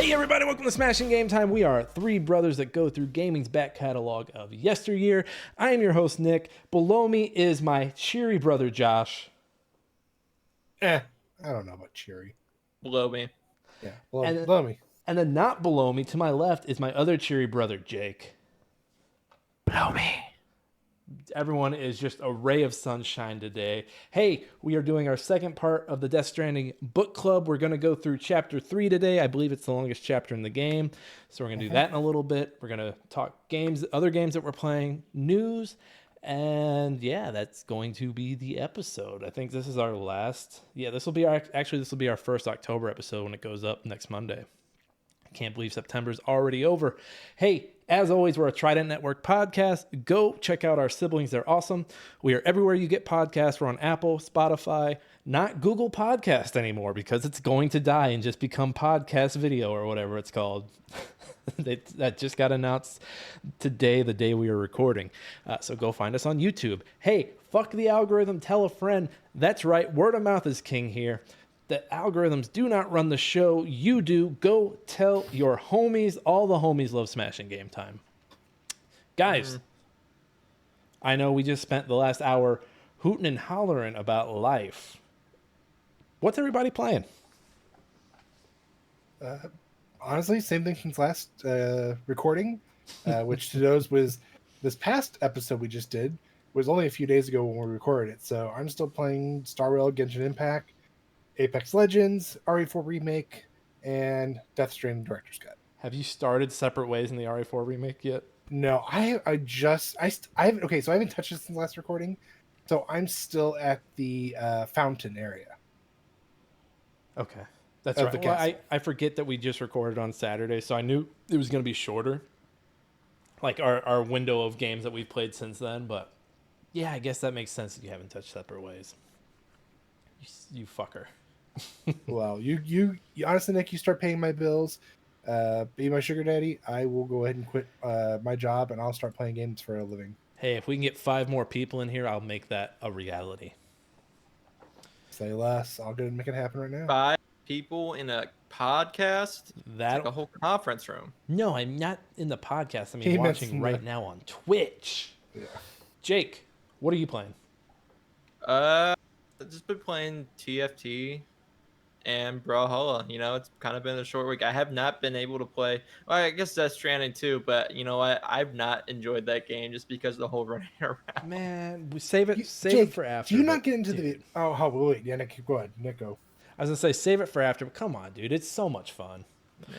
Hey everybody, welcome to Smashing Game Time. We are three brothers that go through gaming's back catalog of yesteryear. I am your host, Nick. Below me is my cheery brother, Josh. I don't know about cheery. Below me. Yeah, below me. And then not below me, to my left, is my other cheery brother, Jake. Below me. Everyone is just a ray of sunshine today. Hey, we are doing our second part of the Death Stranding book club. We're going to go through chapter 3 today. I believe it's the longest chapter in the game. So we're going to do that in a little bit. We're going to talk games, other games that we're playing, news, and yeah, that's going to be the episode. I think this is our last. Yeah, this will be our first October episode when it goes up next Monday. I can't believe September's already over. Hey, as always, we're a Trident Network podcast. Go check out our siblings. They're awesome. We are everywhere you get podcasts. We're on Apple, Spotify, not Google Podcast anymore because it's going to die and just become podcast video or whatever it's called. That just got announced today, the day we were recording. So go find us on YouTube. Hey, fuck the algorithm. Tell a friend. That's right. Word of mouth is king here. The algorithms do not run the show. You do. Go tell your homies. All the homies love Smashing Game Time. Guys, I know we just spent the last hour hooting and hollering about life. What's everybody playing? Honestly, same thing since last recording, which to those was this past episode we just did was only a few days ago when we recorded it. So I'm still playing Star Rail, Genshin Impact, Apex Legends, RE4 Remake, and Death Stranding Director's Cut. Have you started Separate Ways in the RE4 Remake yet? No, I haven't. Okay, so I haven't touched it since last recording, so I'm still at the fountain area. Okay, that's right. Well, I forget that we just recorded on Saturday, so I knew it was going to be shorter, like our window of games that we've played since then. But yeah, I guess that makes sense that you haven't touched Separate Ways. You fucker. Well, you honestly, Nick, you start paying my bills, be my sugar daddy. I will go ahead and quit my job and I'll start playing games for a living. Hey, if we can get 5 more people in here, I'll make that a reality. Say less. I'll go and make it happen right now. 5 people in a podcast? That like a whole conference room. No, I'm not in the podcast. I mean, watching right now on Twitch. Yeah. Jake, what are you playing? I've just been playing TFT and Brawlhalla. You know, it's kind of been a short week. I have not been able to play. Well, I guess Death Stranding too, but you know what? I've not enjoyed that game just because of the whole running around. Man, we save it for after. Do you not get into the? Oh, wait. Yeah, Nick, go ahead. Nick, go. I was gonna say save it for after, but come on, dude, it's so much fun.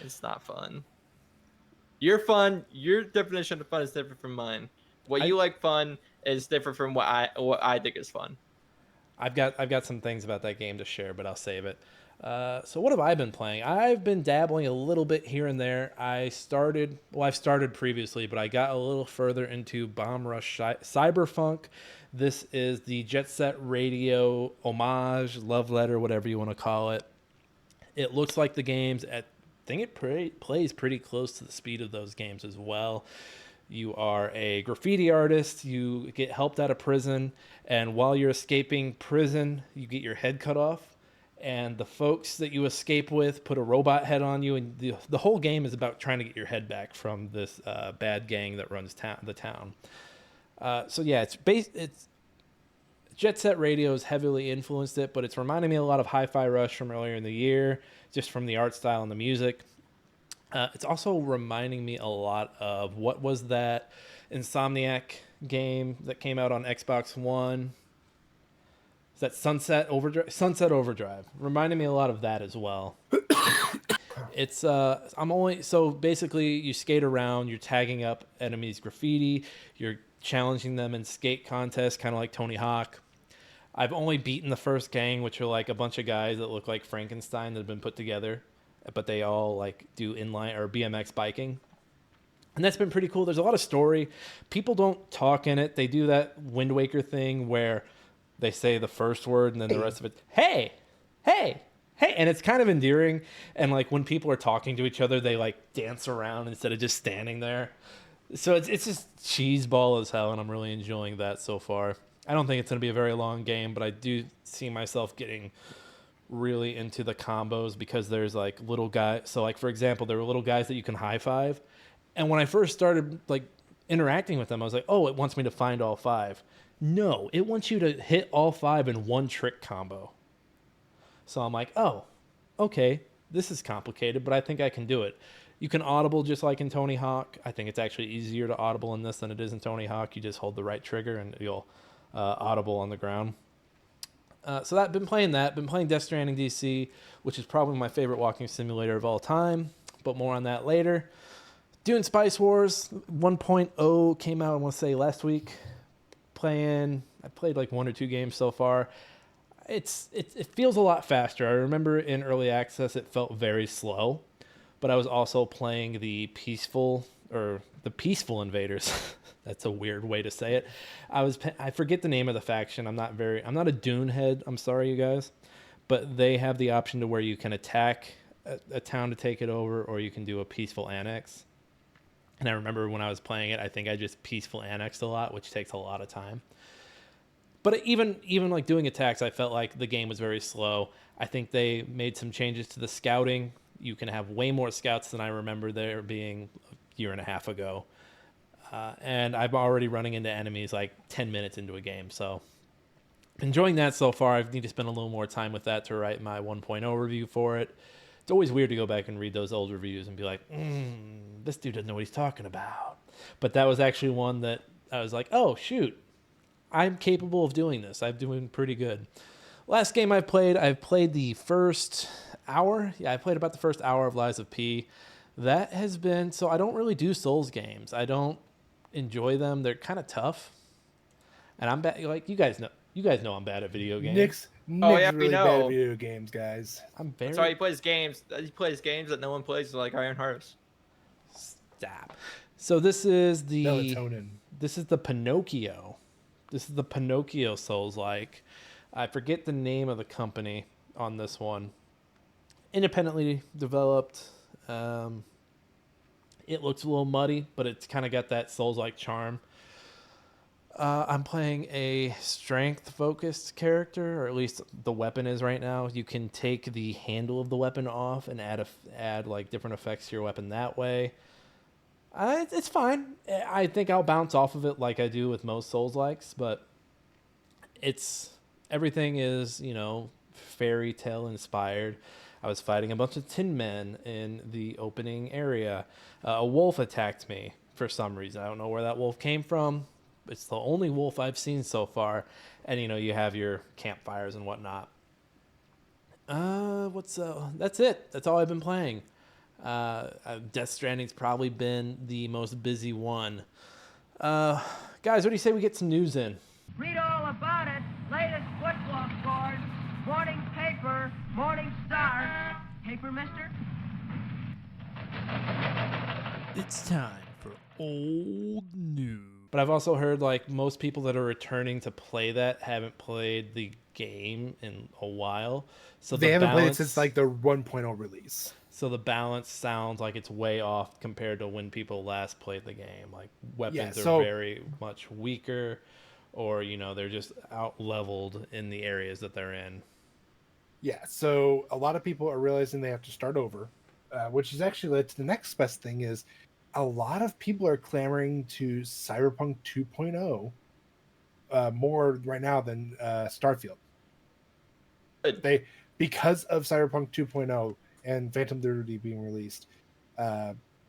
It's not fun. Your definition of fun is different from mine. You like fun is different from what I think is fun. I've got some things about that game to share, but I'll save it. So what have I been playing? I've been dabbling a little bit here and there. I've started previously, but I got a little further into Rush Cyberfunk. This is the Jet Set Radio homage, love letter, whatever you want to call it. It looks like the games. I think it plays pretty close to the speed of those games as well. You are a graffiti artist. You get helped out of prison, and while you're escaping prison, you get your head cut off. And the folks that you escape with put a robot head on you, and the whole game is about trying to get your head back from this bad gang that runs the town. So yeah, it's Jet Set Radio has heavily influenced it, but it's reminding me a lot of Hi-Fi Rush from earlier in the year, just from the art style and the music. It's also reminding me a lot of what was that Insomniac game that came out on Xbox One. Is that Sunset Overdrive? Sunset Overdrive. Reminded me a lot of that as well. It's so basically you skate around, you're tagging up enemies' graffiti, you're challenging them in skate contests, kind of like Tony Hawk. I've only beaten the first gang, which are like a bunch of guys that look like Frankenstein that have been put together, but they all like do inline or BMX biking. And that's been pretty cool. There's a lot of story. People don't talk in it. They do that Wind Waker thing where they say the first word and then the rest of it, hey, and it's kind of endearing. And like when people are talking to each other, they like dance around instead of just standing there. So it's just cheeseball as hell, and I'm really enjoying that so far. I don't think it's going to be a very long game, but I do see myself getting really into the combos because there's like little guys. So like for example, there were little guys that you can high five, and when I first started like interacting with them, I was like, oh, it wants me to find all 5. No, it wants you to hit all 5 in one trick combo. So I'm like, oh, okay, this is complicated, but I think I can do it. You can audible just like in Tony Hawk. I think it's actually easier to audible in this than it is in Tony Hawk. You just hold the right trigger and you'll audible on the ground. So I've been playing that. Been playing Death Stranding DC, which is probably my favorite walking simulator of all time, but more on that later. Dune Spice Wars 1.0 came out, I want to say, last week. I played like 1 or 2 games so far. It feels a lot faster. I remember in early access it felt very slow, but I was also playing the peaceful invaders. That's a weird way to say it. I forget the name of the faction. I'm not a Dune head. I'm sorry, you guys, but they have the option to where you can attack a town to take it over, or you can do a peaceful annex. And I remember when I was playing it, I think I just peaceful annexed a lot, which takes a lot of time. But even like doing attacks, I felt like the game was very slow. I think they made some changes to the scouting. You can have way more scouts than I remember there being a year and a half ago. And I'm already running into enemies like 10 minutes into a game. So enjoying that so far. I need to spend a little more time with that to write my 1.0 review for it. It's always weird to go back and read those old reviews and be like, this dude doesn't know what he's talking about. But that was actually one that I was like, oh, shoot. I'm capable of doing this. I'm doing pretty good. Last game I've played the first hour. Yeah, I played about the first hour of Lies of P. That has been... So I don't really do Souls games. I don't enjoy them. They're kind of tough. And I'm bad. Like, you guys know I'm bad at video games. Nick's yeah, we really know. bad at video games, guys. I'm very... That's why he plays games. He plays games that no one plays, like Iron Hearts. Stop. So this is the... Melatonin. This is the Pinocchio. This is the Pinocchio Souls-like. I forget the name of the company on this one. Independently developed. It looks a little muddy, but it's kind of got that Souls-like charm. I'm playing a strength-focused character, or at least the weapon is right now. You can take the handle of the weapon off and add like different effects to your weapon that way. It's fine. I think I'll bounce off of it like I do with most Souls-likes, but everything is, fairy tale inspired. I was fighting a bunch of tin men in the opening area. A wolf attacked me for some reason. I don't know where that wolf came from. It's the only wolf I've seen so far. And, you have your campfires and whatnot. That's it. That's all I've been playing. Death Stranding's probably been the most busy one. Guys, what do you say we get some news in? Read all about it. Latest football scores. Morning paper. Morning Star. Paper, mister? It's time for old news. But I've also heard like most people that are returning to play that haven't played the game in a while. So they haven't played it since like the 1.0 release. So the balance sounds like it's way off compared to when people last played the game. Like weapons are very much weaker, or they're just out leveled in the areas that they're in. Yeah. So a lot of people are realizing they have to start over, which is actually led to the next best thing is a lot of people are clamoring to Cyberpunk 2.0 more right now than Starfield. Because of Cyberpunk 2.0 and Phantom Liberty being released,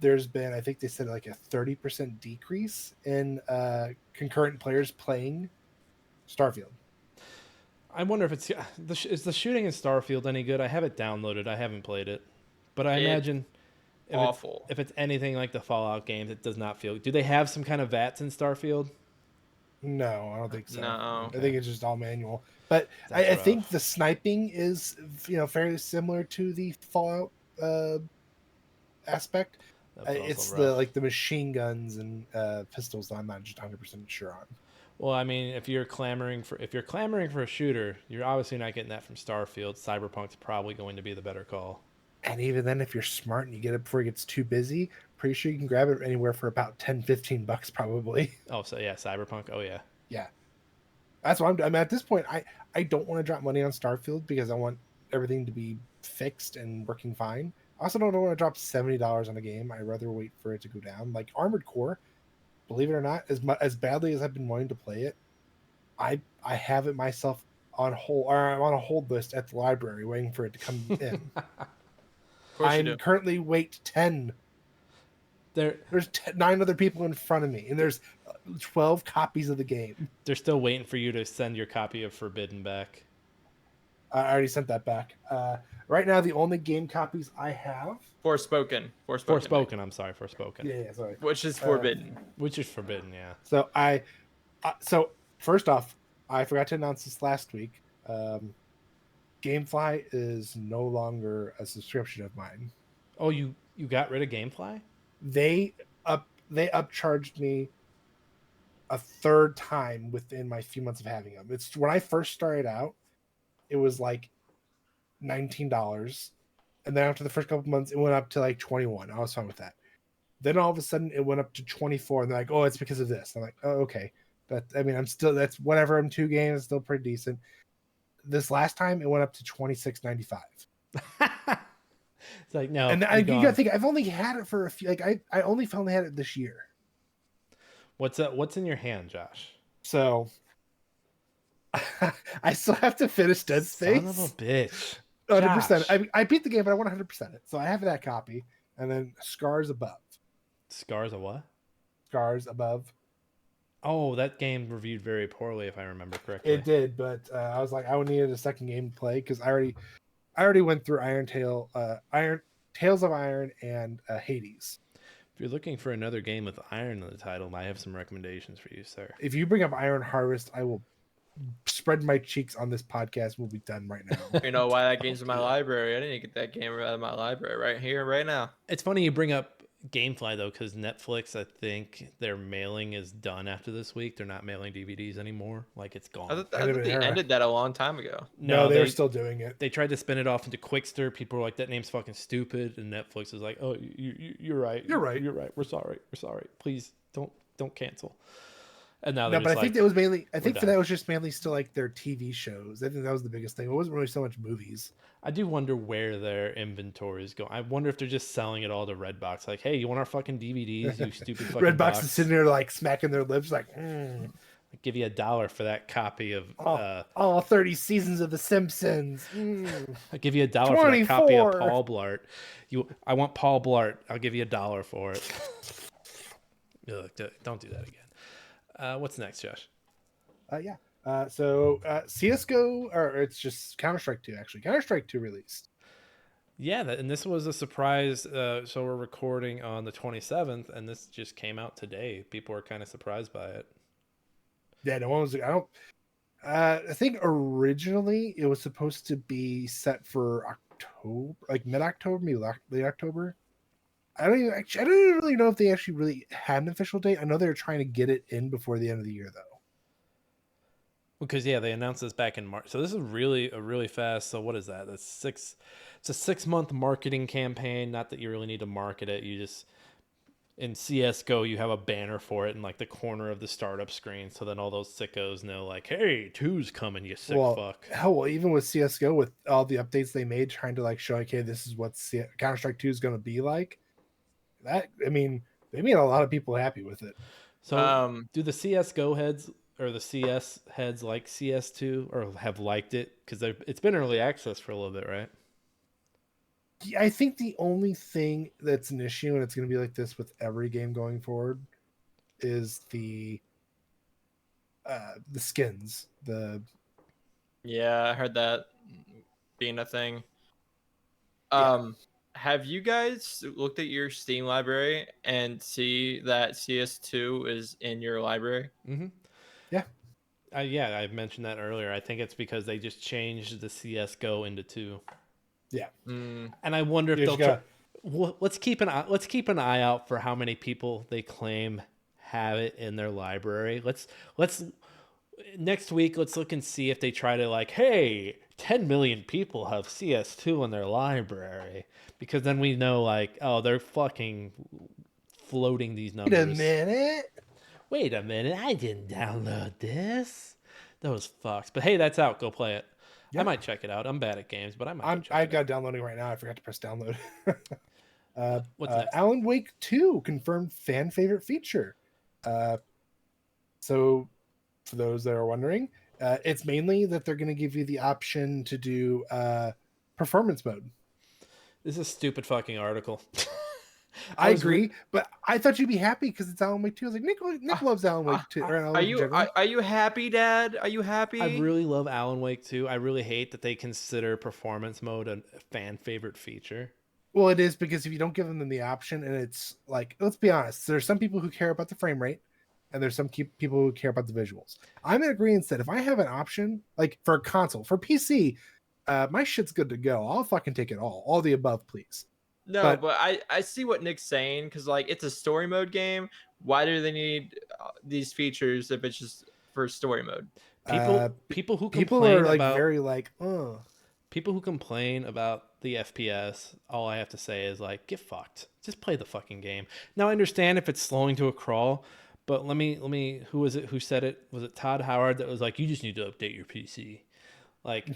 there's been, I think they said like a 30% decrease in concurrent players playing Starfield. I wonder if is the shooting in Starfield any good? I have it downloaded. I haven't played it, but I imagine if it's anything like the Fallout games, it does not feel. Do they have some kind of VATs in Starfield? No, I don't think so. No, I think it's just all manual. But I think the sniping is, fairly similar to the Fallout aspect. It's the machine guns and pistols that I'm not just 100% sure on. Well, I mean, if you're clamoring for a shooter, you're obviously not getting that from Starfield. Cyberpunk's probably going to be the better call. And even then, if you're smart and you get it before it gets too busy, pretty sure you can grab it anywhere for about $10-15 probably. Oh, so yeah, Cyberpunk. Oh yeah. Yeah. That's what I'm at this point. I don't want to drop money on Starfield because I want everything to be fixed and working fine. I also don't want to drop $70 on a game. I'd rather wait for it to go down. Like Armored Core, believe it or not, as badly as I've been wanting to play it, I have it myself on hold, or I'm on a hold list at the library waiting for it to come in. Of course you do. I'm currently wait 10. There's 9 other people in front of me, and there's 12 copies of the game. They're still waiting for you to send your copy of Forbidden back. I already sent that back. Right now, the only game copies I have. Forspoken. I'm sorry, Forspoken. Yeah, sorry. Which is forbidden. Which is forbidden, yeah. So so first off, I forgot to announce this last week. GameFly is no longer a subscription of mine. Oh, you got rid of GameFly? They upcharged me a third time within my few months of having them. It's when I first started out, it was like $19, and then after the first couple months, it went up to like 21. I was fine with that. Then all of a sudden, it went up to 24, and they're like, "Oh, it's because of this." I'm like, "Oh, okay." But I mean, that's whatever. I'm 2 games, it's still pretty decent. This last time, it went up to $26.95. It's like, no. And you gotta think, I've only had it for a few. Like I only finally had it this year. What's in your hand, Josh? So I still have to finish Dead Space. Son of a bitch. 100%. I beat the game, but I want 100% it. So I have that copy, and then Scars Above. Scars of what? Scars Above. Oh, that game reviewed very poorly, if I remember correctly. It did, but I was like, I would needed a second game to play because I already went through Tales of Iron, and Hades. If you're looking for another game with iron in the title, I have some recommendations for you, sir. If you bring up Iron Harvest, I will spread my cheeks on this podcast. We'll be done right now. You know why that game's in my library? I need to get that game out of my library right here, right now. It's funny you bring up GameFly though, because Netflix, I think their mailing is done after this week. They're not mailing DVDs anymore. Like, it's gone. I thought they ended that a long time ago. No, they're still doing it. They tried to spin it off into Quickster. People were like, "That name's fucking stupid," and Netflix is like, "Oh, you're right. You're right. We're sorry. Please don't cancel." And now, but I think that was mainly. I think done. that was just mainly still like their TV shows. I think that was the biggest thing. It wasn't really so much movies. I do wonder where their inventory is going. I wonder if they're just selling it all to Redbox. Like, hey, you want our fucking DVDs? You stupid fucking Redbox box. is sitting there like smacking their lips, like. I'll give you $1 for that copy of all 30 seasons of The Simpsons. I'll give you $1 for that copy of Paul Blart. I want Paul Blart. I'll give you $1 for it. Ugh, don't do that again. What's next, Josh? So CS:GO, or it's just Counter-Strike 2 actually. Counter-Strike 2 released. Yeah, and this was a surprise. So we're recording on the 27th, and this just came out today. People were kind of surprised by it. Yeah, no one was. I think originally it was supposed to be set for October, like mid-October, maybe late October. I don't even really know if they actually really had an official date. I know they were trying to get it in before the end of the year, though. Because they announced this back in March. So this is really fast. So what is that? It's a 6-month marketing campaign. Not that you really need to market it. You just, in CS:GO, you have a banner for it in like the corner of the startup screen. So then all those sickos know, like, hey, 2's coming, you sick fuck. Hell, even with CS:GO, with all the updates they made, trying to like show, like, hey, this is what Counter-Strike 2 is going to be like. That, I mean, they made a lot of people happy with it. So do the CS:GO heads or the CS heads like CS2 or have liked it? Because it's been early access for a little bit, right? I think the only thing that's an issue, and it's going to be like this with every game going forward, is the skins. Yeah, I heard that being a thing. Have you guys looked at your Steam library and see that CS2 is in your library? Mm-hmm. Yeah. Yeah, I mentioned that earlier. I think it's because they just changed the CS:GO into 2. Yeah. And I wonder if let's keep an eye out for how many people they claim have it in their library. Let's next week, let's look and see if they try to, like, hey, 10 million people have CS2 in their library, because then we know, like, oh, they're fucking floating these numbers. Wait a minute, I didn't download this. Those fucks. But hey, that's out. Go play it. I might check it out. I'm bad at games, but I might. I got downloading right now. I forgot to press download. What's next? Alan Wake 2 confirmed fan favorite feature. So, for those that are wondering, it's mainly that they're going to give you the option to do performance mode. This is a stupid fucking article. I agree, but I thought you'd be happy because it's Alan Wake 2. I was like, Nick loves Alan Wake 2. Are you happy, Dad? Are you happy? I really love Alan Wake 2. I really hate that they consider performance mode a fan favorite feature. Well, it is, because if you don't give them the option, and it's like, let's be honest, there's some people who care about the frame rate, and there's some people who care about the visuals. I'm in agreement that if I have an option, like for a console, for PC, my shit's good to go. I'll fucking take it all the above, please. No, but I see what Nick's saying, because like it's a story mode game. Why do they need these features if it's just for story mode? People who are like about, very like, people who complain about the FPS, all I have to say is like, get fucked. Just play the fucking game. Now I understand if it's slowing to a crawl, but let me who was it who said it? Was it Todd Howard that was like, you just need to update your PC? Like,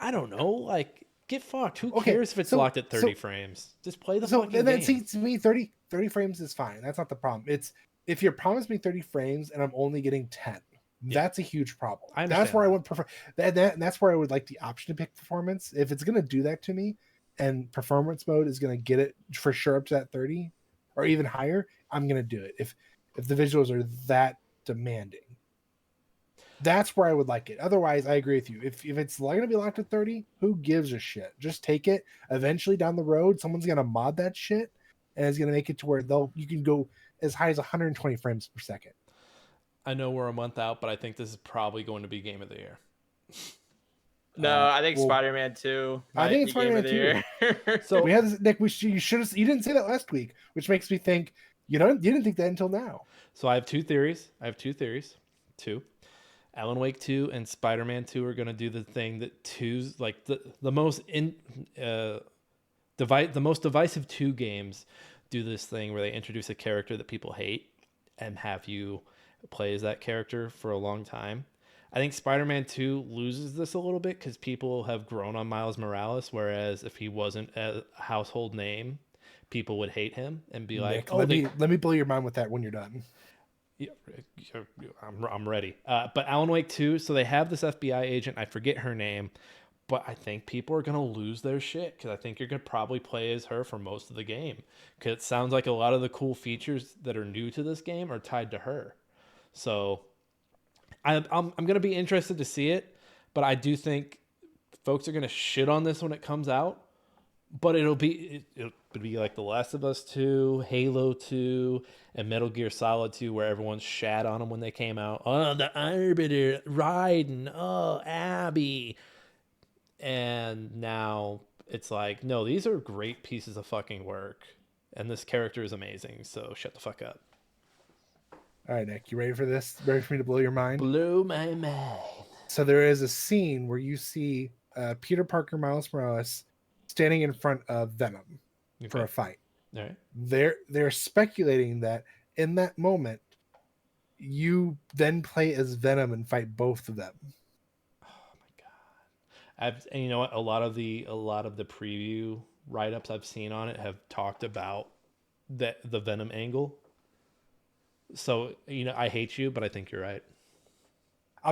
I don't know, like, get fucked. Who cares if it's locked at 30 frames? Just play the fucking game. See, to me, 30 frames is fine. That's not the problem. It's if you're promised me 30 frames and I'm only getting 10. That's a huge problem. That's where I would prefer that's where I would like the option to pick performance. If it's going to do that to me, and performance mode is going to get it for sure up to that 30 or even higher, I'm going to do it. If the visuals are that demanding, that's where I would like it. Otherwise, I agree with you. If it's going to be locked at 30, who gives a shit? Just take it. Eventually down the road, someone's going to mod that shit, and it's going to make it to where you can go as high as 120 frames per second. I know we're a month out, but I think this is probably going to be Game of the Year. No, I think Spider-Man 2. I think it's Spider-Man 2. So we had this, Nick. You didn't say that last week, which makes me think you didn't think that until now. So I have two theories. Two. Alan Wake 2 and Spider-Man 2 are going to do the thing that two's like the most divisive two games do this thing where they introduce a character that people hate and have you play as that character for a long time. I think Spider-Man 2 loses this a little bit because people have grown on Miles Morales, whereas if he wasn't a household name, people would hate him and be like, let me blow your mind with that when you're done. Yeah, I'm ready. But Alan Wake 2, so they have this FBI agent, I forget her name, but I think people are going to lose their shit because I think you're going to probably play as her for most of the game because it sounds like a lot of the cool features that are new to this game are tied to her. So I'm going to be interested to see it, but I do think folks are going to shit on this when it comes out. But it'll be like The Last of Us 2, Halo 2, and Metal Gear Solid 2, where everyone shat on them when they came out. Oh, the Arbiter, Raiden, oh, Abby. And now it's like, no, these are great pieces of fucking work. And this character is amazing, so shut the fuck up. All right, Nick, you ready for this? Ready for me to blow your mind? Blow my mind. So there is a scene where you see Peter Parker, Miles Morales, standing in front of Venom for a fight. All right. They're speculating that in that moment, you then play as Venom and fight both of them. Oh my god! And you know what? A lot of the preview write-ups I've seen on it have talked about the Venom angle. So I hate you, but I think you're right. I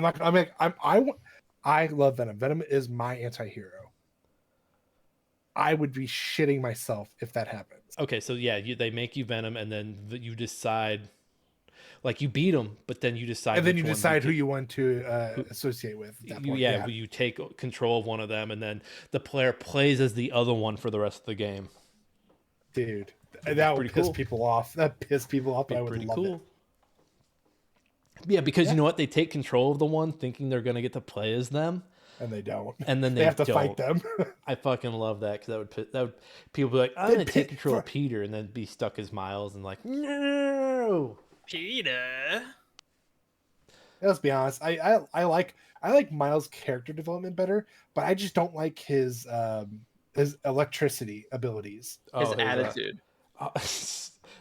love Venom. Venom is my anti-hero. I would be shitting myself if that happens. Okay, so yeah, they make you Venom, and then you decide, like you beat them, but then you decide, and then you decide who you want to associate with. At that point. Yeah, you take control of one of them, and then the player plays as the other one for the rest of the game. Dude, that would piss people off. That piss people off. But I would pretty love cool. it. Yeah, because you know what? They take control of the one, thinking they're gonna get to play as them. And they don't. And then they have to don't. fight them. I fucking love that because that would people be like, I'm gonna take control of Peter, and then be stuck as Miles and like, no, Peter. Let's be honest. I like Miles' character development better, but I just don't like his electricity abilities. His attitude.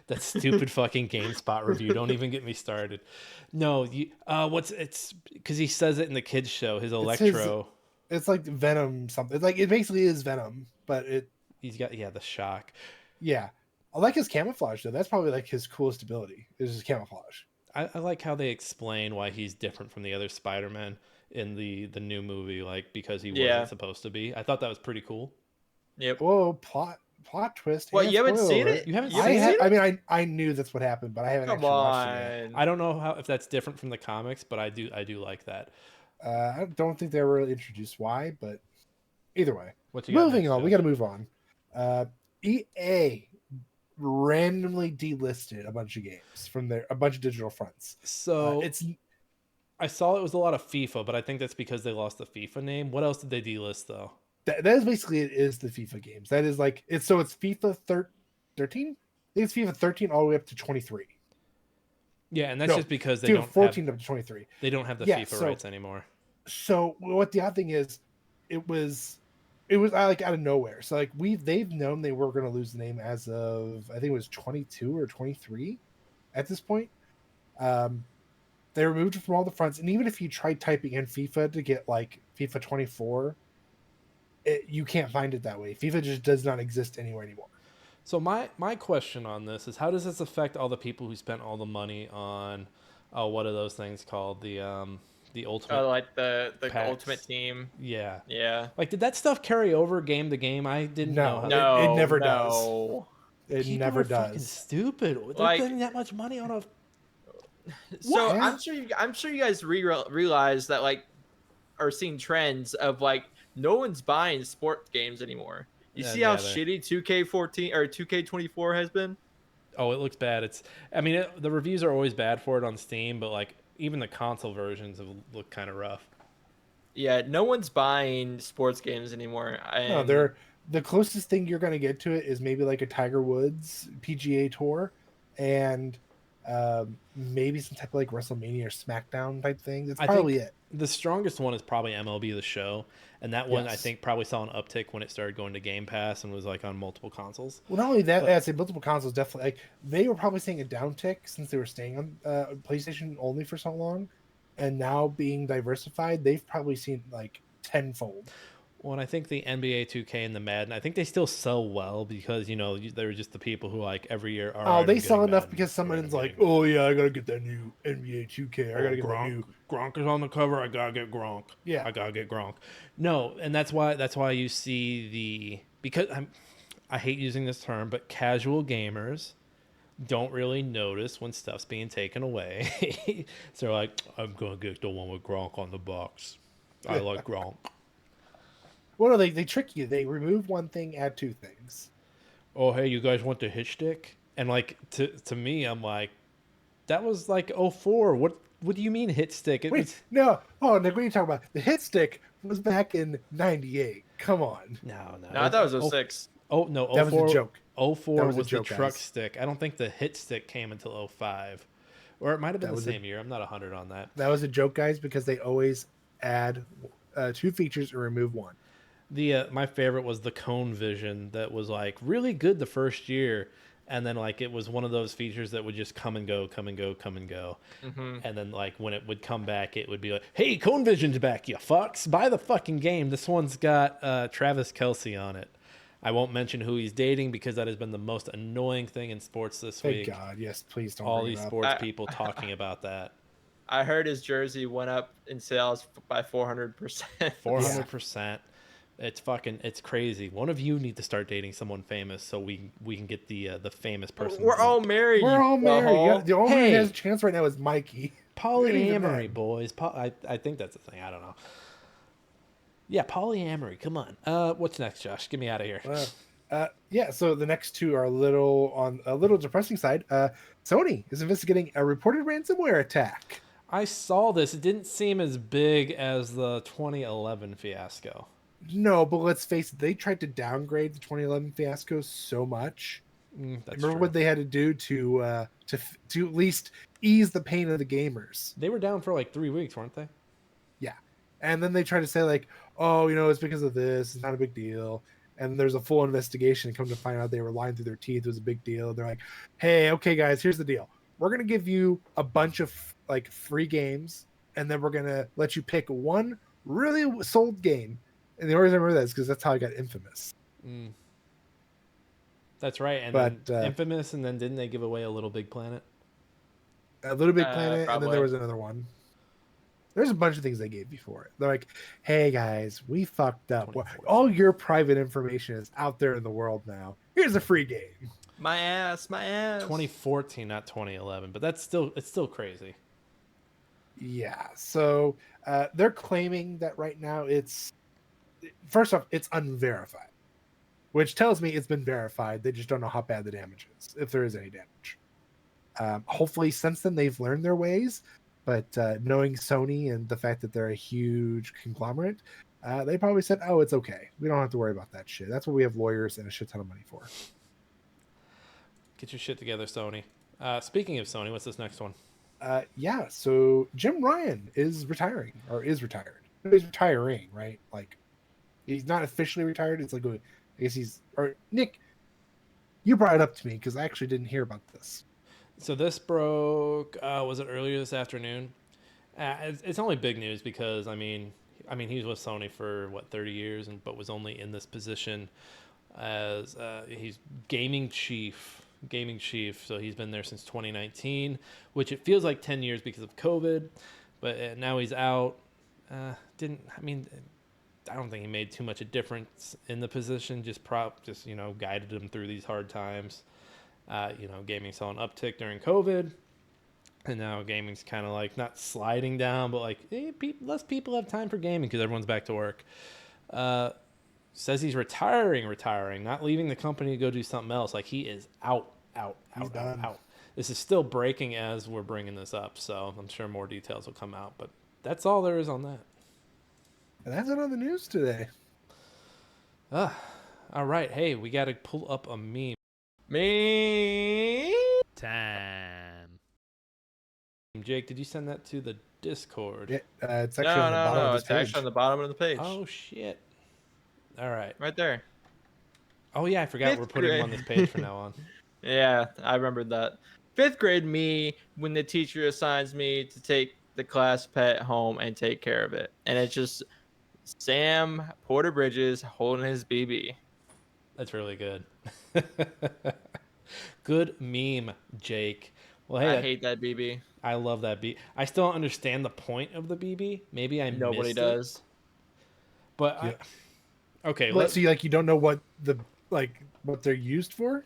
That stupid fucking GameSpot review. Don't even get me started. No, it's because he says it in the kids show. His electro. It's like Venom something. Like it basically is Venom, but He's got the shock. yeah. I like his camouflage though. That's probably like his coolest ability is his camouflage. I like how they explain why he's different from the other Spider-Man in the new movie, like because he Yeah. wasn't supposed to be. I thought that was pretty cool. Yep. Whoa, plot twist. What, and you haven't spoiler seen alert. it? You haven't You seen haven't it? I mean, I knew that's what happened, but I haven't Come actually watched it on. I don't know if that's different from the comics, but I do like that. yet. I don't think they were really introduced why, but either way. What you got Moving next, on, we Josh? got to move on. EA randomly delisted a bunch of games from a bunch of digital fronts. So It's I saw it was a lot of FIFA, but I think that's because they lost the FIFA name. What else did they delist though? that is basically it is the FIFA games. That is like it's FIFA 13. I think it's FIFA 13 all the way up to 23. Yeah, and that's No, just because they FIFA don't 14 have, up to 23. they don't have the Yeah, FIFA so- rights anymore. So what the odd thing is, it was like out of nowhere. So like they've known they were going to lose the name as of I think it was 22 or 23 at this point. They removed it from all the fronts, and even if you tried typing in FIFA to get like FIFA 24, you can't find it that way. FIFA just does not exist anywhere anymore. So my question on this is, how does this affect all the people who spent all the money on what are those things called, the ultimate Oh, like the packs. Ultimate Team. Yeah, Yeah. like did that stuff carry over game to game? I didn't know. No. How It never no. It people never are fucking does. stupid. They're Like- spending that much money on a So What? I'm sure you guys realize that, like, are seeing trends of like no one's buying sport games anymore. You Yeah, see how yeah, they- shitty 2K14 or 2K24 has been? Oh, it looks bad. I mean, the reviews are always bad for it on Steam, but like even the console versions have looked kind of rough. Yeah, no one's buying sports games anymore. No, And they're the closest thing you're going to get to it is maybe like a Tiger Woods PGA Tour, and maybe some type of like WrestleMania or SmackDown type thing. That's I probably think it. The strongest one is probably MLB The Show, and that one I Yes. think probably saw an uptick when it started going to Game Pass and was like on multiple consoles. Well, not only that, But- I'd say multiple consoles definitely. Like they were probably seeing a downtick since they were staying on PlayStation only for so long, and now being diversified, they've probably seen like tenfold. Well, and I think the NBA 2K and the Madden, I think they still sell well because they're just the people who like every year. All Oh, right, they I'm sell getting enough Madden. because All right, someone's I'm like, getting "Oh yeah, I gotta get that new NBA 2K. I gotta get that Gronk. new." Gronk is on the cover. I gotta get Gronk. Yeah. I gotta get Gronk. No, and that's why you see because I hate using this term, but casual gamers don't really notice when stuff's being taken away. So they're like, I'm gonna get the one with Gronk on the box. I like Gronk. Well, no, they trick you. They remove one thing, add two things. Oh, hey, you guys want the hit stick? And like to me, I'm like, that was like '04. What do you mean hit stick? It Wait, was, no. Oh, Nick, what are you talking about? The hit stick was back in '98. Come on. no. no, I thought it was 06. Oh no, That was a 04 joke. 04 That was, was a joke, the truck guys. stick. I don't think the hit stick came until 05. Or it might have been That the was a- same year. I'm not 100 on that. That was a joke, guys, because they always add two features and remove one. The my favorite was the cone vision that was like really good the first year, and then like it was one of those features that would just come and go, come and go, come and go. And then like when it would come back, it would be like, hey, cone vision's back, you fucks, buy the fucking game. This one's got Travis Kelce on it. I won't mention who he's dating because that has been the most annoying thing in sports this Thank week. God. Yes, please don't. All bring these it up. sports I- people talking about that. I heard his jersey went up in sales by 400%. 400%. It's crazy. One of you need to start dating someone famous so we can get the famous person. We're all married. We're all you married. butthole. Yeah, the only one Hey. who has a chance right now is Mikey. even polyamory, then. boys. I think that's a thing. I don't know. Yeah, polyamory. Come on. What's next, Josh? Get me out of here. Yeah, so the next two are a little depressing side. Sony is investigating a reported ransomware attack. I saw this. It didn't seem as big as the 2011 fiasco. No, but let's face it, they tried to downgrade the 2011 fiasco so much. That's Remember true. what they had to do to at least ease the pain of the gamers. They were down for like 3 weeks, weren't they? Yeah, and then they try to say like, oh, it's because of this. It's not a big deal. And there's a full investigation. And come to find out, they were lying through their teeth. It was a big deal. They're like, hey, okay, guys, here's the deal. We're gonna give you a bunch of like free games, and then we're gonna let you pick one really sold game. And the only reason I remember that is because that's how I got Infamous. Mm. That's right. And But then Infamous, and then didn't they give away a Little Big Planet? a Little Big Planet, and then Probably. there was another one. There's a bunch of things they gave before it. They're like, "Hey guys, we fucked up. Well, 2014. all your private information is out there in the world now. Here's a free game." My ass. 2014, not 2011, but it's still crazy. Yeah. So they're claiming that right now it's first off it's unverified, which tells me it's been verified. They just don't know how bad the damage is, if there is any damage. Hopefully, since then they've learned their ways. But knowing Sony and the fact that they're a huge conglomerate, they probably said, "Oh, it's okay. We don't have to worry about that shit. That's what we have lawyers and a shit ton of money for." Get your shit together, Sony. Speaking of Sony, what's this next one? Yeah. So Jim Ryan is retiring, or is retired. He's retiring, right? Like, he's not officially retired. It's like, I guess he's. Or Nick, you brought it up to me because I actually didn't hear about this. So this broke. Was it earlier this afternoon? It's only big news because I mean he was with Sony for what 30 years, but was only in this position as he's gaming chief. So he's been there since 2019, which it feels like 10 years because of COVID, but now he's out. I don't think he made too much a difference in the position. Just guided him through these hard times. Gaming saw an uptick during COVID, and now gaming's kind of like not sliding down, but like less people have time for gaming because everyone's back to work. Says he's retiring, not leaving the company to go do something else. Like he is out. This is still breaking as we're bringing this up, so I'm sure more details will come out. But that's all there is on that. And that's it on the news today. All right. Hey, we got to pull up a meme. Me. Time. Jake, did you send that to the Discord? Yeah, it's actually on the bottom of this It's page. actually on the bottom of the page. Oh shit! All right. Right there. Oh yeah, I forgot we're putting him on this page from now on. Yeah, I remembered that. 5th grade me, when the teacher assigns me to take the class pet home and take care of it, and it's just Sam Porter Bridges holding his BB. That's really good. Good meme, Jake. Well, hey, I hate that BB. I love that BB. I still don't understand the point of the BB. Maybe I Nobody missed does. it. But Yeah. Okay, Let's see. Like, you don't know what what they're used for,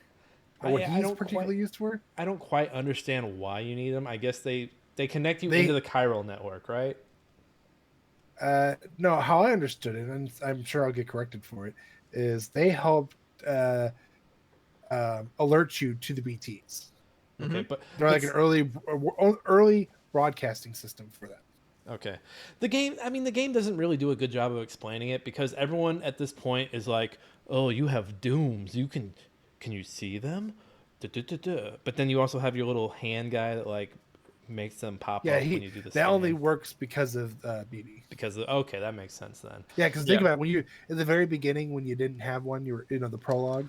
or what he's particularly used for. I don't quite understand why you need them. I guess they connect you into the chiral network, right? No, how I understood it, and I'm sure I'll get corrected for it, is they help alert you to the BTs. Okay, but They're like an early broadcasting system for that. Okay. The game doesn't really do a good job of explaining it because everyone at this point is like, "Oh, you have dooms. Can you see them?" But then you also have your little hand guy that like makes them pop up when you do this. That only works because of BB. Okay, that makes sense then. Yeah, because think about it, when you at the very beginning when you didn't have one, you were the prologue,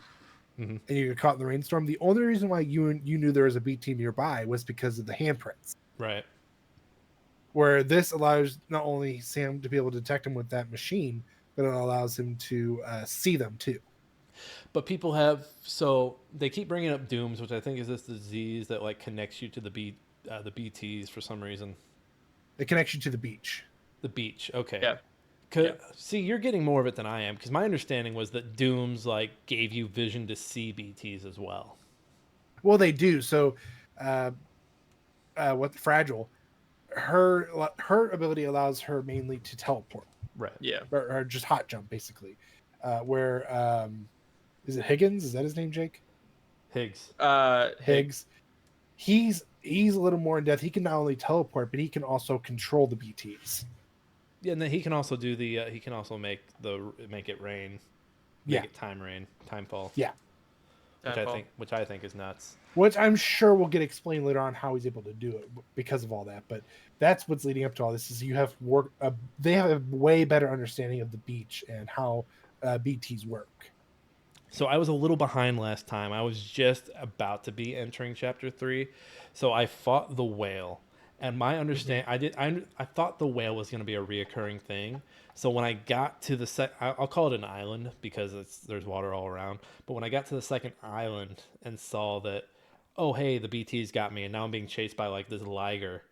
and you got caught in the rainstorm. The only reason why you knew there was a BT nearby was because of the handprints. Right. Where this allows not only Sam to be able to detect him with that machine, but it allows him to see them too. But people they keep bringing up dooms, which I think is this disease that like connects you to the BTs for some reason. It connects you to the beach. The beach, okay. Yeah. See, you're getting more of it than I am because my understanding was that dooms like gave you vision to see BTs as well. Well, they do. So, Fragile, her ability allows her mainly to teleport. Right. Yeah. Or just hot jump, basically. Is it Higgins? Is that his name, Jake? Higgs. Higgs. He's a little more in depth. He can not only teleport, but he can also control the BTs. Yeah, and then he can also do the. He can also make it rain. Make it time fall. Yeah. Which I think is nuts. Which I'm sure will get explained later on how he's able to do it because of all that. But that's what's leading up to all this. Is you have they have a way better understanding of the beach and how BTs work. So I was a little behind last time. I was just about to be entering chapter 3, so I fought the whale, And my understand, I thought the whale was going to be a reoccurring thing. So when I got to the I'll call it an island because there's water all around. But when I got to the second island and saw that, oh hey, the BT's got me, and now I'm being chased by like this liger.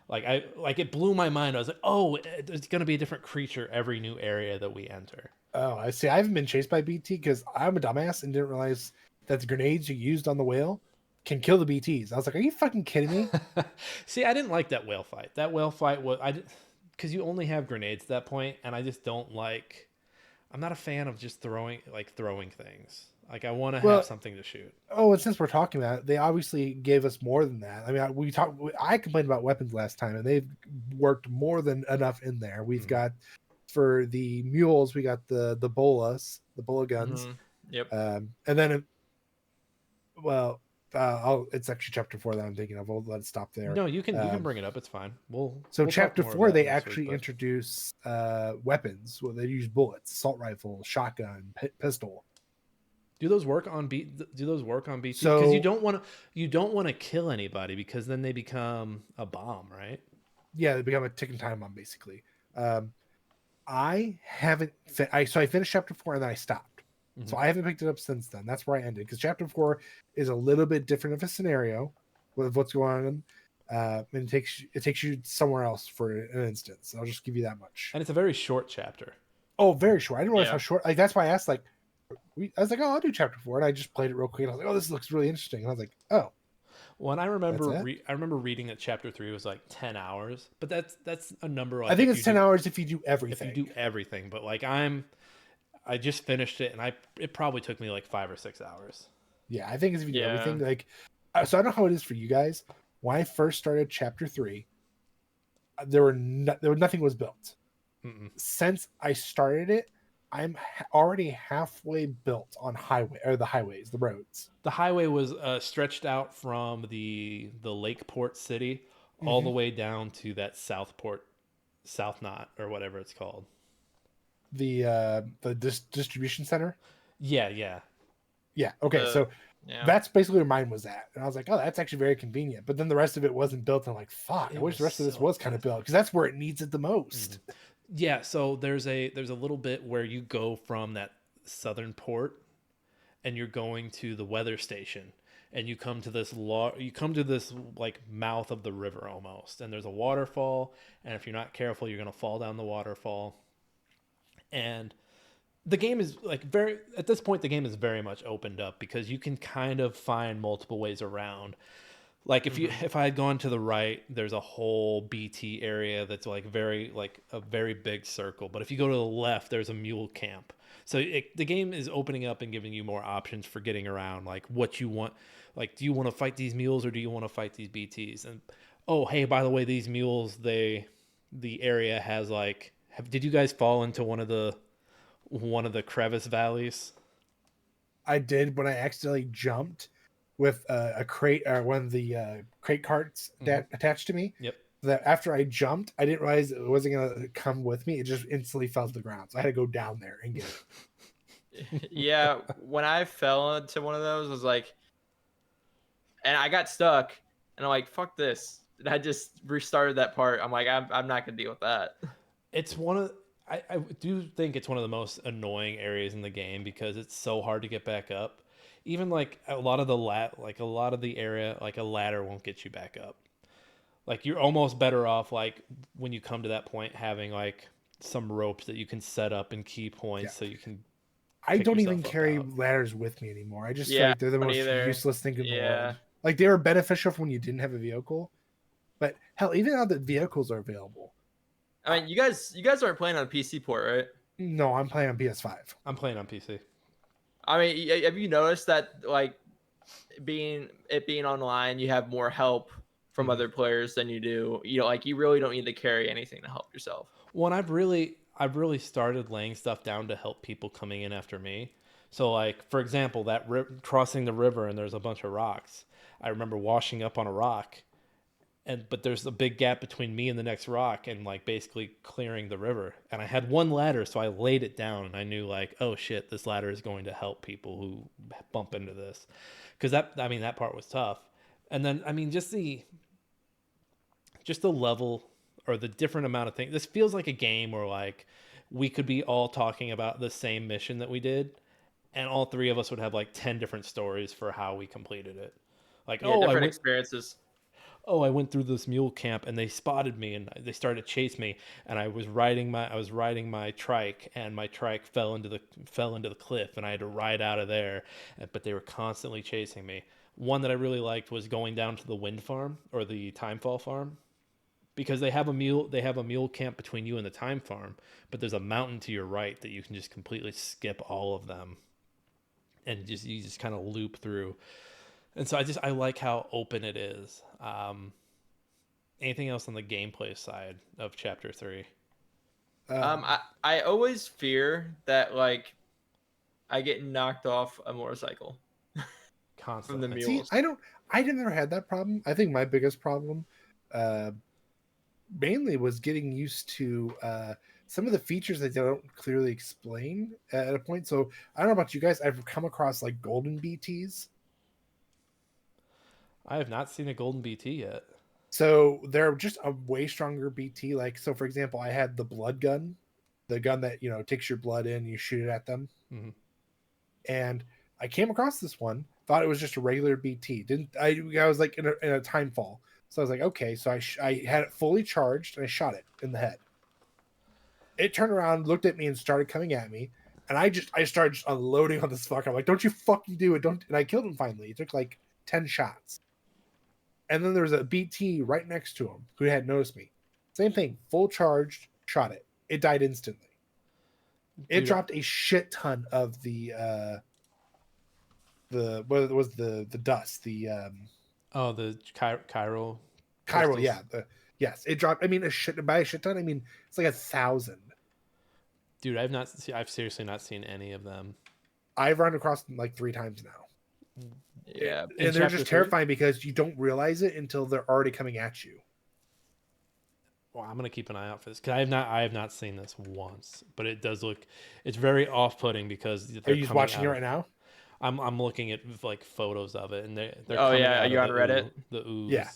Like it blew my mind. I was like, oh, there's going to be a different creature every new area that we enter. Oh, I see. I haven't been chased by BT because I'm a dumbass and didn't realize that the grenades you used on the whale can kill the BTs. I was like, are you fucking kidding me? See, I didn't like that whale fight. That whale fight was because you only have grenades at that point, and I just don't like. I'm not a fan of just throwing things. Like I want to have something to shoot. Oh, and since we're talking about it, they obviously gave us more than that. I mean, I complained about weapons last time, and they've worked more than enough in there. We've got for the mules, we got the bola guns. Yep. And then, it's actually chapter 4 that I'm thinking of. We'll let it stop there. No, you can bring it up. It's fine. We'll chapter talk 4, more about they it actually week, but... introduce weapons. Well, they use bullets, assault rifle, shotgun, pistol. Do those work on BT? Because So, you don't want to kill anybody because then they become a bomb, right? Yeah, they become a ticking time bomb basically. I haven't. I finished chapter 4 and then I stopped. Mm-hmm. So I haven't picked it up since then. That's where I ended because chapter 4 is a little bit different of a scenario with what's going on. And it takes you somewhere else for an instance. I'll just give you that much. And it's a very short chapter. Oh, very short. I didn't realize how short. Like that's why I asked. Like, I was like, oh, I'll do chapter 4, and I just played it real quick. And I was like, oh, this looks really interesting. And I was like, oh. Well, and I remember reading that chapter 3 was like 10 hours, but that's a number. Like I think it's 10 hours if you do everything. If you do everything, but like I just finished it, and it probably took me like 5 or 6 hours. Yeah, I think it's if you do everything. Like, so I don't know how it is for you guys. When I first started chapter 3, nothing was built. Mm-mm. Since I started it, I'm already halfway built on the roads. The highway was stretched out from the lake port city all the way down to that South Knot or whatever it's called. The distribution center. Yeah. Okay, that's basically where mine was at, and I was like, oh, that's actually very convenient. But then the rest of it wasn't built. And I'm like, fuck, I wish the rest of this was kind of built because that's where it needs it the most. Mm-hmm. Yeah, so there's a little bit where you go from that southern port and you're going to the weather station, and you come to this like mouth of the river almost, and there's a waterfall, and if you're not careful you're going to fall down the waterfall. And the game is like at this point the game is very much opened up because you can kind of find multiple ways around. Like if I had gone to the right, there's a whole BT area that's like a very big circle. But if you go to the left, there's a mule camp. So the game is opening up and giving you more options for getting around, like what you want. Like, do you want to fight these mules or do you want to fight these BTs? And oh, hey, by the way, these mules, the area has like. Did you guys fall into one of the crevice valleys? I did, but I accidentally jumped with a crate or one of the crate carts that attached to me. Yep. That after I jumped, I didn't realize it wasn't gonna come with me. It just instantly fell to the ground, so I had to go down there and get it. Yeah, when I fell into one of those, I was like, and I got stuck, and I'm like, fuck this. And I just restarted that part. I'm like, I'm not gonna deal with that. It's I do think it's one of the most annoying areas in the game because it's so hard to get back up. Even like a lot of the area, like a ladder won't get you back up. Like you're almost better off like when you come to that point having like some ropes that you can set up and key points so you can. I don't even carry ladders with me anymore. I just feel like they're the most useless thing in the world. Like they were beneficial for when you didn't have a vehicle, but hell, even now that vehicles are available. I mean, you guys aren't playing on PC port, right? No, I'm playing on PS5. I'm playing on PC. I mean, have you noticed that like being online, you have more help from other players than you do? You know, like you really don't need to carry anything to help yourself. Well, I've really started laying stuff down to help people coming in after me. So, like for example, that crossing the river and there's a bunch of rocks. I remember washing up on a rock, but there's a big gap between me and the next rock, and like basically clearing the river. And I had one ladder, so I laid it down, and I knew like, oh shit, this ladder is going to help people who bump into this, because that part was tough. And then I mean, just just the level or the different amount of things. This feels like a game where like we could be all talking about the same mission that we did, and all three of us would have like 10 different stories for how we completed it. Like, Yeah, different experiences. I went through this mule camp and they spotted me and they started to chase me, and I was riding my trike, and my trike fell into the cliff, and I had to ride out of there, but they were constantly chasing me. One that I really liked was going down to the wind farm or the timefall farm, because they have a mule camp between you and the time farm, but there's a mountain to your right that you can just completely skip all of them, and you just kind of loop through. And so I like how open it is. Anything else on the gameplay side of Chapter 3? I always fear that like I get knocked off a motorcycle from the Constantly. mules. See, I never had that problem. I think my biggest problem mainly was getting used to some of the features that they don't clearly explain at a point. So I don't know about you guys. I've come across like golden BTs. I have not seen a golden BT yet. So they're just a way stronger BT. Like, so for example, I had the blood gun, the gun that, you know, takes your blood in, you shoot it at them. Mm-hmm. And I came across this one, thought it was just a regular BT. I was like in a time fall. So I was like, okay. So I had it fully charged and I shot it in the head. It turned around, looked at me, and started coming at me. And I started just unloading on this fucker. I'm like, don't you fucking do it. Don't. And I killed him finally. It took like 10 shots. And then there was a BT right next to him who had noticed me. Same thing, full charged, shot it. It died instantly. It dropped a shit ton of the what was the dust, the the chiral. chiral, yeah. Yes, it dropped. I mean, by a shit ton, I mean it's like 1,000. Dude, I've seriously not seen any of them. I've run across them like 3 times now. Yeah, And they're just terrifying because you don't realize it until they're already coming at you. Well, I'm gonna keep an eye out for this because I have not seen this once, but it does look, it's very off-putting because Are you watching it right now? I'm looking at like photos of it, and they're oh yeah, are you on Reddit? The ooze. Yeah.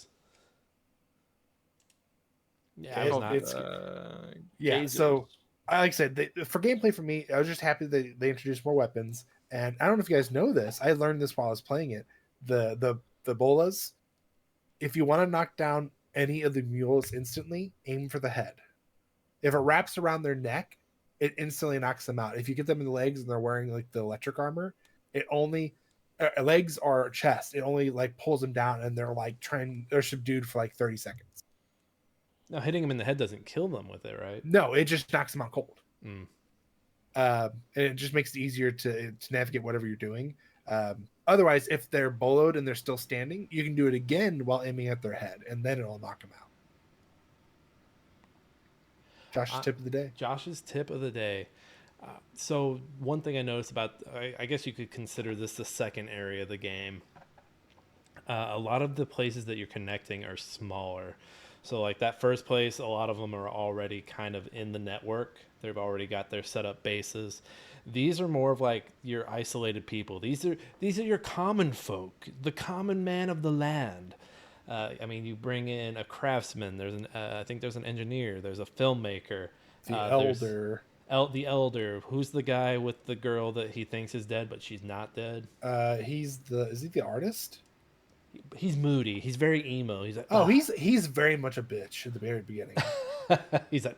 Yeah, I was not. Yeah, so like I said, for gameplay for me, I was just happy that they introduced more weapons. And I don't know if you guys know this. I learned this while I was playing it. The bolas, if you want to knock down any of the mules instantly, aim for the head. If it wraps around their neck, it instantly knocks them out. If you get them in the legs and they're wearing like the electric armor, it only legs or chest. It only like pulls them down, and they're subdued for like 30 seconds. Now hitting them in the head doesn't kill them with it, right? No, it just knocks them out cold. Mm. And it just makes it easier to navigate whatever you're doing. Otherwise, if they're boloed and they're still standing, you can do it again while aiming at their head, and then it'll knock them out. Josh's tip of the day. Josh's tip of the day. So one thing I noticed about, I guess you could consider this the second area of the game. A lot of the places that you're connecting are smaller. So like that first place, a lot of them are already kind of in the network. They've already got their set up bases. These are more of like your isolated people. These are your common folk, the common man of the land. I mean, you bring in a craftsman. I think there's an engineer. There's a filmmaker. The elder. The elder. Who's the guy with the girl that he thinks is dead, but she's not dead? Is he the artist? He's moody. He's very emo. He's like, he's very much a bitch at the very beginning. He's like,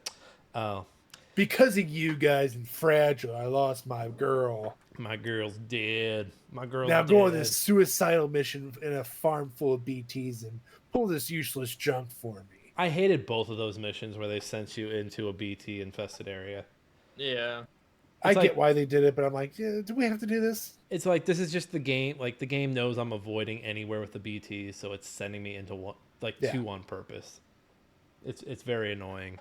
oh, because of you guys and Fragile, I lost my girl. My girl's dead. My girl's now dead. go on this suicidal mission in a farm full of BTs and pull this useless junk for me. I hated both of those missions where they sent you into a BT infested area. Yeah. I get why they did it, but I'm like, yeah, do we have to do this? It's like, this is just the game. Like, the game knows I'm avoiding anywhere with the BTs, so it's sending me into two on purpose. It's very annoying.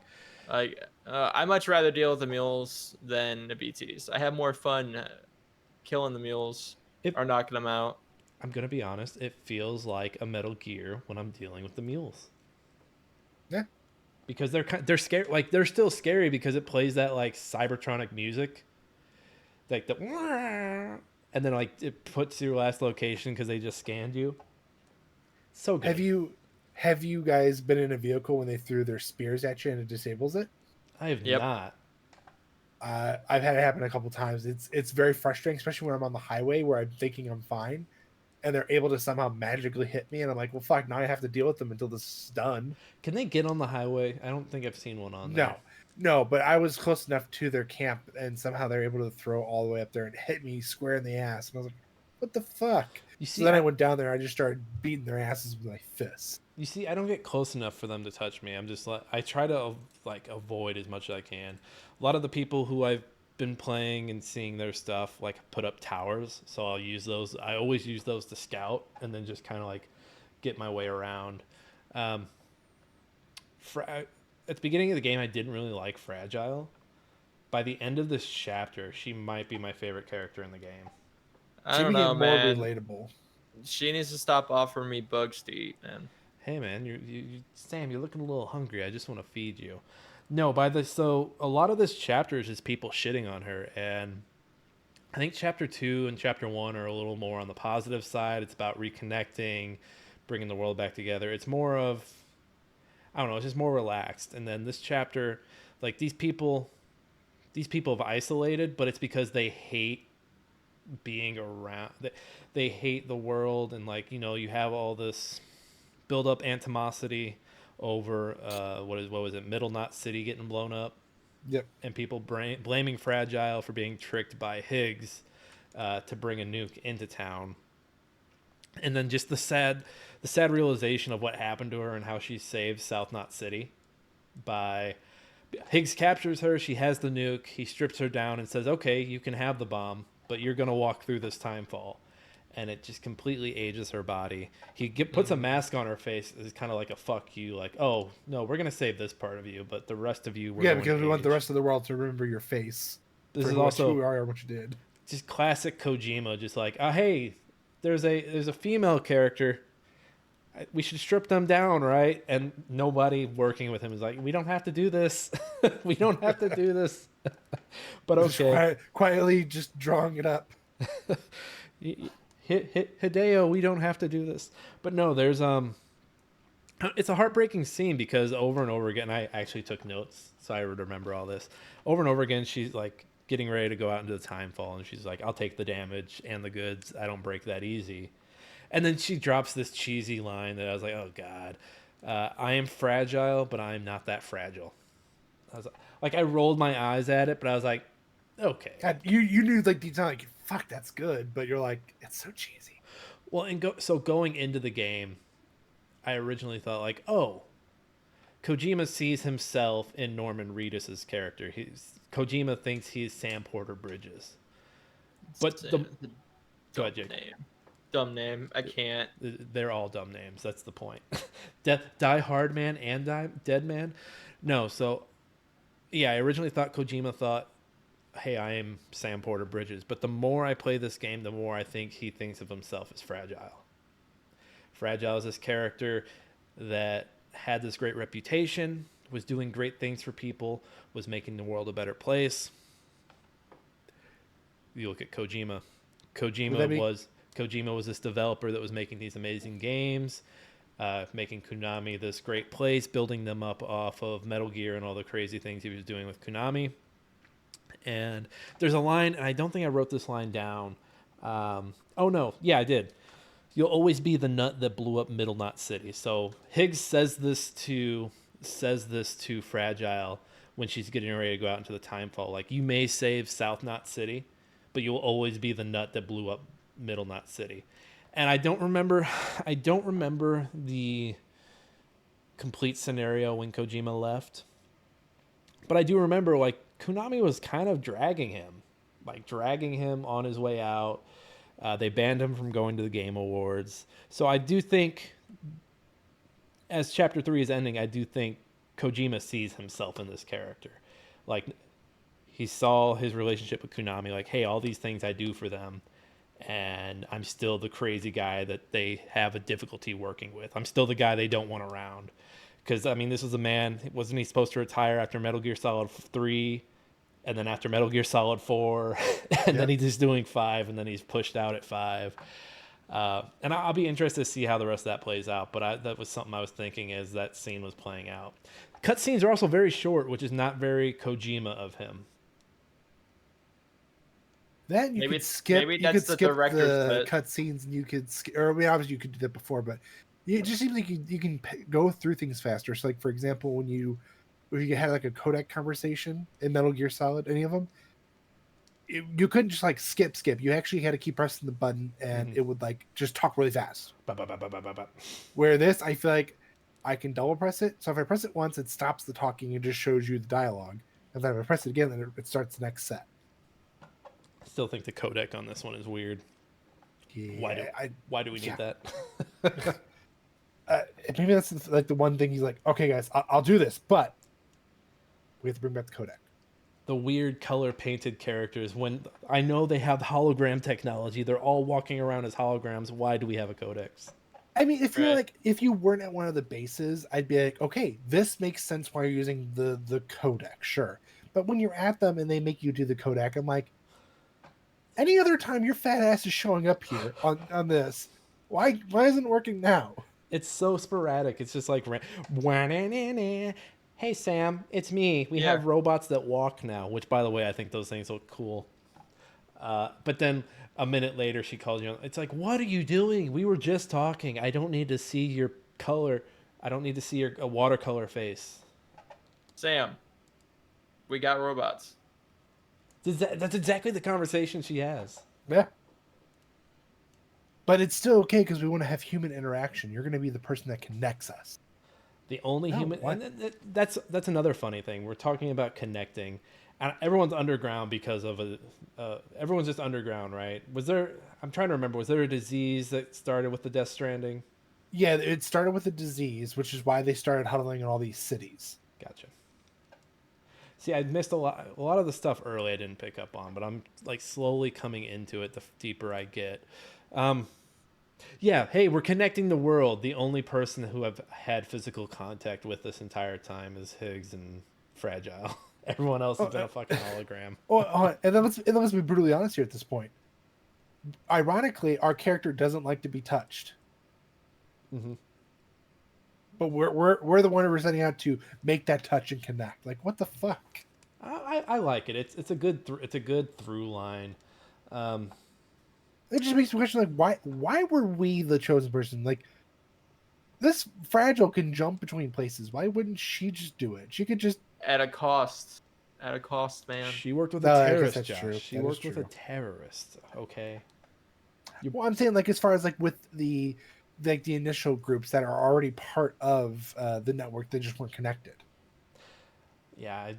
I much rather deal with the mules than the BTs. I have more fun killing the mules or knocking them out. I'm gonna be honest. It feels like a Metal Gear when I'm dealing with the mules. Yeah. Because they're scary. Like, they're still scary because it plays that like cybertronic music, like the, and then like it puts your last location because they just scanned you. So good. Have you guys been in a vehicle when they threw their spears at you and it disables it? I have Yep. not. I've had it happen a couple times. It's very frustrating, especially when I'm on the highway where I'm thinking I'm fine, and they're able to somehow magically hit me, and I'm like, well, fuck, now I have to deal with them until this is done. Can they get on the highway? I don't think I've seen one on there. No, but I was close enough to their camp, and somehow they're able to throw all the way up there and hit me square in the ass. And I was like, what the fuck? You So see, then I went down there. I just started beating their asses with my fists. You see, I don't get close enough for them to touch me. I'm just like, I try to like avoid as much as I can. A lot of the people who I've been playing and seeing their stuff like put up towers, so I'll use those. I always use those to scout and then just kind of like get my way around. At the beginning of the game, I didn't really like Fragile. By the end of this chapter, she might be my favorite character in the game. I She don't became know, more man. relatable. She needs to stop offering me bugs to eat, man. Hey man, Sam, you're looking a little hungry. I just want to feed you. No, so a lot of this chapter is just people shitting on her, and I think chapter 2 and chapter 1 are a little more on the positive side. It's about reconnecting, bringing the world back together. It's more of, I don't know, it's just more relaxed. And then this chapter, like these people have isolated, but it's because they hate being around. They hate the world, and like, you know, you have all this build up animosity over what was it, Middle Knot City getting blown up. Yep. And people blaming Fragile for being tricked by Higgs to bring a nuke into town. And then just the sad realization of what happened to her and how she saved South Knot City by Higgs captures her. She has the nuke. He strips her down and says, "Okay, you can have the bomb, but you're gonna walk through this time fall." And it just completely ages her body. He puts a mask on her face as kind of like a fuck you, like, oh no, we're gonna save this part of you, but the rest of you, Because we want the rest of the world to remember your face. This for is who also you are and what you did. just classic Kojima, just like, hey, there's a female character, we should strip them down, right? And nobody working with him is like, we don't have to do this. We don't have to do this. But okay, Quietly just drawing it up. Hideo, we don't have to do this. But no, there's it's a heartbreaking scene because over and over again, I actually took notes so I would remember all this. Over and over again, she's like getting ready to go out into the time fall, and she's like, I'll take the damage and the goods. I don't break that easy. And then she drops this cheesy line that I was like, oh god, I am fragile, but I'm not that fragile. I was like, I rolled my eyes at it, but I was like, okay. God, you knew like deep down, like, fuck, that's good, but you're like, it's so cheesy. Well, and so going into the game, I originally thought like, oh, Kojima sees himself in Norman Reedus's character. Kojima thinks he's Sam Porter Bridges. But go ahead, Jake. Dumb name. I can't. They're all dumb names. That's the point. Die Hard Man and Dead Man. No, so yeah, I originally thought Kojima thought, hey, I am Sam Porter Bridges. But the more I play this game, the more I think he thinks of himself as Fragile. Fragile is this character that had this great reputation, was doing great things for people, was making the world a better place. You look at Kojima. Kojima was this developer that was making these amazing games, making Konami this great place, building them up off of Metal Gear and all the crazy things he was doing with Konami. And there's a line, and I don't think I wrote this line down. Oh no, yeah, I did. You'll always be the nut that blew up Middle Knot City. So Higgs says this to Fragile when she's getting ready to go out into the time fall. Like, you may save South Knot City, but you will always be the nut that blew up Middle Knot City. And I don't remember the complete scenario when Kojima left, but I do remember like Konami was kind of dragging him on his way out. They banned him from going to the Game Awards. So I do think, as Chapter 3 is ending, I do think Kojima sees himself in this character. Like, he saw his relationship with Konami, like, hey, all these things I do for them, and I'm still the crazy guy that they have a difficulty working with. I'm still the guy they don't want around. Because, I mean, this was a man, wasn't he supposed to retire after Metal Gear Solid 3, and then after Metal Gear Solid 4, and then he's just doing 5, and then he's pushed out at 5. And I'll be interested to see how the rest of that plays out. But that was something I was thinking as that scene was playing out. Cutscenes are also very short, which is not very Kojima of him. That you Maybe could skip. maybe You that's could the skip director's the cut. cutscenes, and you could, or I mean, obviously you could do that before, but it just seems like you can go through things faster. So, like for example, when you had like a codec conversation in Metal Gear Solid, any of them, you couldn't just like skip. You actually had to keep pressing the button, and it would like just talk really fast. Where this, I feel like I can double press it. So if I press it once, it stops the talking and just shows you the dialogue. And then if I press it again, then it starts the next set. Still think the codec on this one is weird. Yeah, Why do we need that? Maybe that's like the one thing he's like, okay, guys, I'll do this, but we have to bring back the codec. The weird color painted characters. When I know they have hologram technology, they're all walking around as holograms. Why do we have a codex? I mean, if you're Right. like, if you weren't at one of the bases, I'd be like, okay, this makes sense why you're using the codec, sure. But when you're at them and they make you do the codec, I'm like, any other time your fat ass is showing up here on this, why isn't it working now? It's so sporadic. It's just like, hey Sam, it's me. We have robots that walk now. Which, by the way, I think those things look cool. But then a minute later, she calls you. It's like, what are you doing? We were just talking. I don't need to see your color. I don't need to see your watercolor face. Sam, we got robots. That's exactly the conversation she has. Yeah. But it's still okay because we want to have human interaction. You're going to be the person that connects us. The only human, what? and that's another funny thing. We're talking about connecting, and everyone's underground because of everyone's just underground, right? I'm trying to remember. Was there a disease that started with the Death Stranding? Yeah, it started with a disease, which is why they started huddling in all these cities. Gotcha. See, I missed a lot of the stuff early I didn't pick up on, but I'm like slowly coming into it the deeper I get. Yeah, hey, we're connecting the world. The only person who I've had physical contact with this entire time is Higgs and Fragile. Everyone else has been a fucking hologram. And then let's be brutally honest here at this point. Ironically, our character doesn't like to be touched. Mm-hmm. But we're the one who are setting out to make that touch and connect. Like, what the fuck? I like it. It's a good through line. It just makes me question, like, why were we the chosen person? Like, this Fragile can jump between places. Why wouldn't she just do it? She could just At a cost. At a cost, man. She worked with No, a I guess terrorist, that's Josh. true. She That is worked with a true. terrorist. Okay. Well, I'm saying, like, as far as like with the initial groups that are already part of the network, they just weren't connected. Yeah,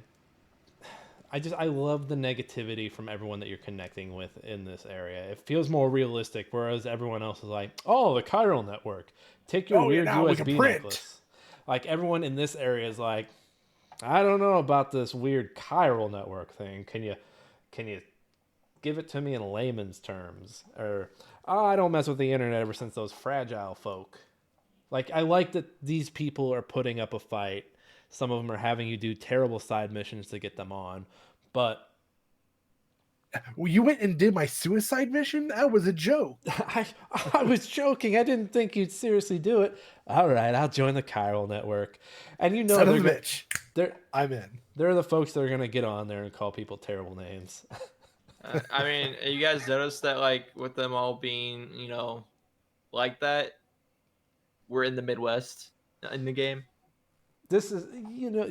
I love the negativity from everyone that you're connecting with in this area. It feels more realistic, whereas everyone else is like, "Oh, the chiral network. Take your weird now we USB can print." necklace." Like everyone in this area is like, "I don't know about this weird chiral network thing. Can you give it to me in layman's terms?" Or, "Oh, I don't mess with the internet ever since those fragile folk." Like, I like that these people are putting up a fight. Some of them are having you do terrible side missions to get them on. But Well, you went and did my suicide mission? That was a joke. I was joking. I didn't think you'd seriously do it. All right, I'll join the chiral network. And you know Son of a they're bitch. I'm in. they're the folks that are going to get on there and call people terrible names. I mean, you guys noticed that, like, with them all being, like that, we're in the Midwest in the game. This is,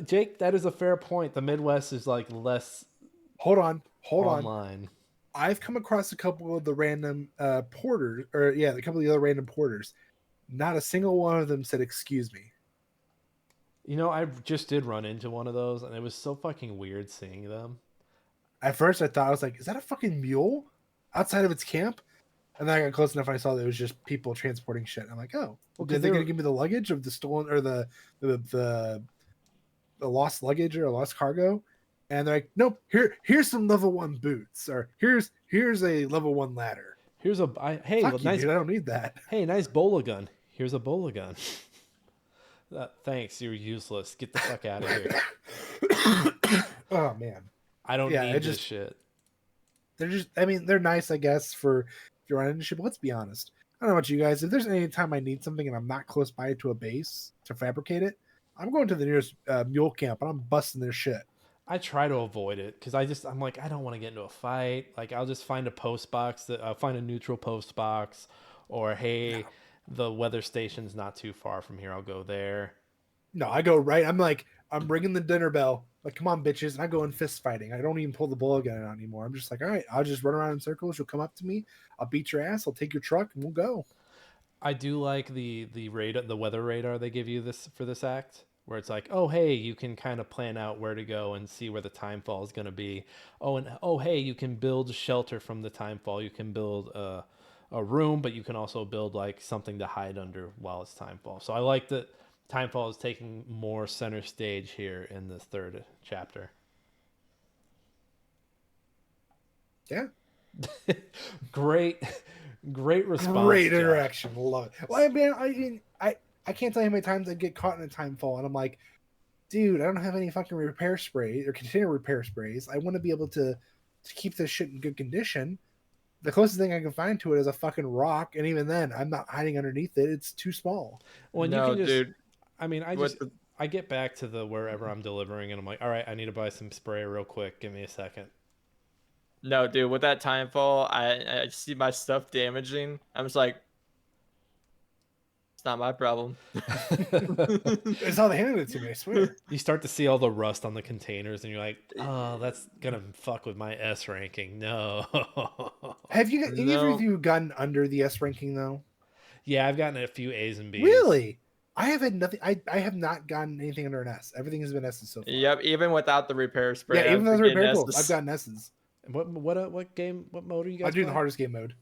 Jake, that is a fair point. The Midwest is like less Hold on. online. I've come across a couple of the random porters, a couple of the other random porters. Not a single one of them said, "Excuse me." I just did run into one of those, and it was so fucking weird seeing them. At first, I thought, I was like, "Is that a fucking mule outside of its camp?" And then I got close enough, and I saw that it was just people transporting shit. And I'm like, "Oh, well, Well, are they going to give me the luggage of the stolen or the lost luggage or lost cargo?" And they're like, "Nope. Here's some level 1 boots, or here's a level 1 ladder." Hey, Fuck you, nice. dude, I don't need that. Hey, nice bola gun. Here's a bola gun. Thanks, you're useless. Get the fuck out of here. Oh man. I don't Yeah, need this shit. They're just, I mean, they're nice, I guess, for if you're running into shit, but let's be honest. I don't know about you guys. If there's any time I need something and I'm not close by to a base to fabricate it, I'm going to the nearest mule camp and I'm busting their shit. I try to avoid it because I'm like, I don't want to get into a fight. Like, I'll just find a post box I'll find a neutral post box, or hey, the weather station's not too far from here. I'll go there. No, I go right. I'm like, I'm ringing the dinner bell. Like, come on, bitches. And I go in fist fighting. I don't even pull the bullet gun out anymore. I'm just like, all right, I'll just run around in circles. You'll come up to me. I'll beat your ass. I'll take your truck and we'll go. I do like the weather radar they give you for this act, where it's like, oh hey, you can kind of plan out where to go and see where the time fall is going to be. Oh, and oh hey, you can build shelter from the time fall. You can build a room, but you can also build like something to hide under while it's time fall. So I like that Timefall is taking more center stage here in this third chapter. Yeah. Great response. Great Josh. interaction. Love it. Well, I can't tell you how many times I get caught in a timefall and I'm like, dude, I don't have any fucking repair spray or container repair sprays. I want to be able to keep this shit in good condition. The closest thing I can find to it is a fucking rock, and even then, I'm not hiding underneath it. It's too small. Well, no, you can just, dude. I mean, I get back to the wherever I'm delivering, and I'm like, all right, I need to buy some spray real quick. Give me a second. No, dude. With that timefall, I see my stuff damaging. I'm just like, it's not my problem. It's how they handed it to me, I swear. You start to see all the rust on the containers, and you're like, oh, that's gonna fuck with my S ranking. No. Have you any of you gotten under the S ranking though? Yeah, I've gotten a few A's and B's. Really? I have had nothing. I have not gotten anything under an S. Everything has been S's so far. Yep, even without the repair spray. Yeah, even those repair tools, I've gotten S's. What mode are you guys? I'm doing the playing? hardest game mode.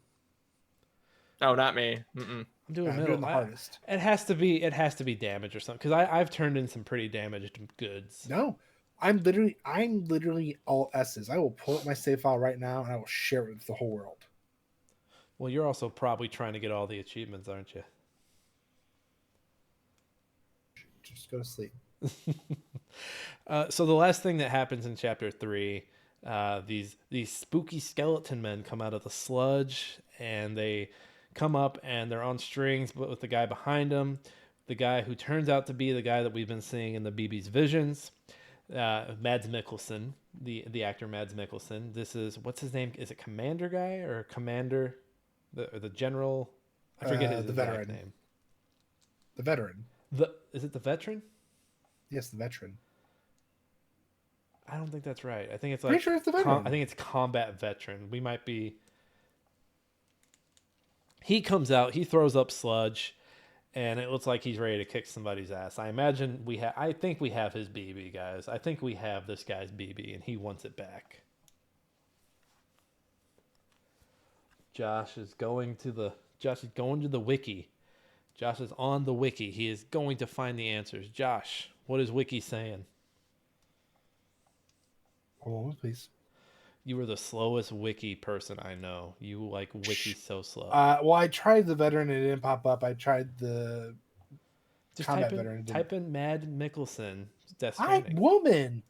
Oh, not me. I'm doing middle. Doing the hardest. It has to be damage or something, because I've turned in some pretty damaged goods. No, I'm literally all S's. I will pull up my save file right now and I will share it with the whole world. Well, you're also probably trying to get all the achievements, aren't you? Just go to sleep. So the last thing that happens in chapter 3, these spooky skeleton men come out of the sludge, and they come up and they're on strings, but with the guy behind them, the guy who turns out to be the guy that we've been seeing in the BB's visions, Mads Mikkelsen, the actor Mads Mikkelsen. This is, what's his name? Is it Commander Guy or Commander, the General? I forget his the exact veteran name. The veteran. Is it the Veteran? Yes, the veteran. I don't think that's right. I think it's like, Pretty sure it's the veteran. I think it's Combat Veteran. We might be. He comes out, he throws up sludge, and it looks like he's ready to kick somebody's ass. I imagine I think we have his BB, guys. I think we have this guy's BB, and he wants it back. Josh is going to the wiki. Josh is on the wiki. He is going to find the answers. Josh, what is wiki saying? Hold on, please. You were the slowest wiki person I know. You like wiki so slow. Well, I tried the veteran and it didn't pop up. I tried the combat veteran. Type in Mad Mikkelsen. Death I Stranding. woman.